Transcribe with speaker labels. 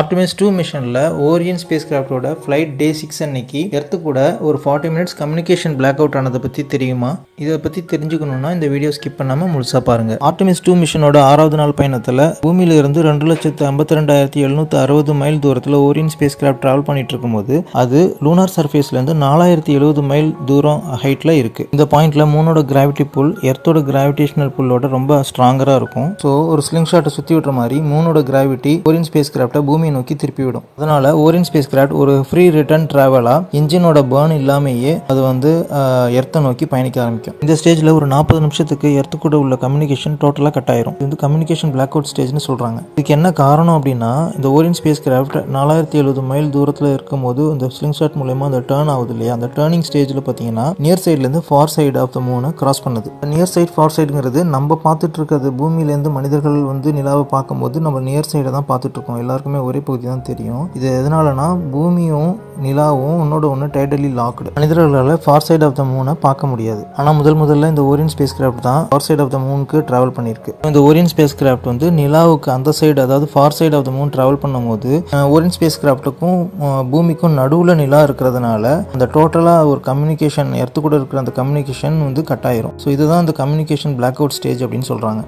Speaker 1: Artemis 2 மிஷனில் ஓரியன் space கிராஃப்டோட flight டே 6 அன்னைக்கு earth கூட ஒரு 40 மினிட்ஸ் கம்யூனிகேஷன் பிளாக் அவுட் ஆனதை பற்றி தெரியுமா? இதை பற்றி தெரிஞ்சுக்கணுன்னா இந்த வீடியோ ஸ்கிப் பண்ணாமல் முழுசாக பாருங்கள். ஆர்டிமிஸ் 2 மிஷனோட 6வது நாள் பயணத்தில் பூமியிலிருந்து 2,52,760 மைல் தூரத்தில் ஓரியன் ஸ்பேஸ் கிராஃப்ட் ட்ராவல் பண்ணிட்டு இருக்கும்போது அது லூனார் சர்ஃபேஸ்லேருந்து 4070 மைல் தூரம் ஹைட்டில் இருக்குது. இந்த பாயிண்ட்ல மூனோட கிராவிட்டி புல் எர்த்தோட கிராவிடேஷனல் புல்லோட ரொம்ப ஸ்ட்ராங்கராக இருக்கும். ஸோ ஒரு ஸ்லிங் ஷாட்டை சுற்றி விட்ற மாதிரி மூனோட கிராவிட்டி ஓரியன் ஸ்பேஸ் கிராஃப்டை பூமி நோக்கி திருப்பிவிடும். அதனால ஓரியன் ஸ்பேஸ் கிராஃப்ட் ஒரு ஃப்ரீ ரிட்டர்ன் டிராவலா இன்ஜினோட பர்ன் இல்லாமையே அது எர்த்தை நோக்கி பயணிக்க ஆரம்பிக்கும். இந்த ஸ்டேஜ்ல ஒரு 40 நிமிஷத்துக்கு எர்த்து கூட உள்ள கம்யூனிகேஷன் டோட்டலா கட் ஆயிரும். இது கம்யூனிகேஷன் பிளாக் அவுட் ஸ்டேஜ்னு சொல்றாங்க. இதுக்கு என்ன காரணம் அப்படின்னா, இந்த ஓரியன் ஸ்பேஸ் கிராஃப்ட் 4070 மைல் தூரத்தில் இருக்கும்போது இந்த ஸ்லிங் ஷாட் மூலமா அந்த டர்ன் ஆகுது இல்லையா, அந்த டர்னிங் ஸ்டேஜ்ல பாத்தீங்கன்னா நியர் சைட்ல இருந்து ஃபார் சைடு ஆஃப் த மூனை கிராஸ் பண்ணுது. நியர் சைடு ஃபார் சைடுங்கிறது நம்ம பார்த்துட்டு இருக்கிறது பூமியிலேருந்து மனிதர்கள் நிலாவை பார்க்கும்போது நம்ம நியர் சைடை தான் பார்த்துட்டு இருக்கோம். எல்லாருக்குமே ஒரே பகுதி தான் தெரியும். இது எதனாலனா பூமியும் நிலாவும் ஒன்னோட ஒன்று டைட்டலி லாக்டு. மனிதர்களால் ஃபார் சைட் ஆஃப் த மூனை பார்க்க முடியாது. ஆனால் முதல்ல இந்த ஓரியன் ஸ்பேஸ் கிராஃப்ட் தான் ஃபார் சைட் ஆஃப் த மூனுக்கு டிராவல் பண்ணியிருக்கு. இந்த ஓரியன் ஸ்பேஸ் கிராஃப்ட் நிலாவுக்கு அந்த சைடு, அதாவது far side of the moon travel பண்ணும்போது ஓரியன் ஸ்பேஸ் கிராஃப்ட்டுக்கும் பூமிக்கும் நடுவில் நிலா இருக்கிறதுனால அந்த டோட்டலாக ஒரு கம்யூனிகேஷன் எர்த்து கூட இருக்கிற அந்த கம்யூனிகேஷன் கட் ஆயிரும். ஸோ இதுதான் அந்த கம்யூனிகேஷன் பிளாக் அவுட் ஸ்டேஜ் அப்படின்னு சொல்கிறாங்க.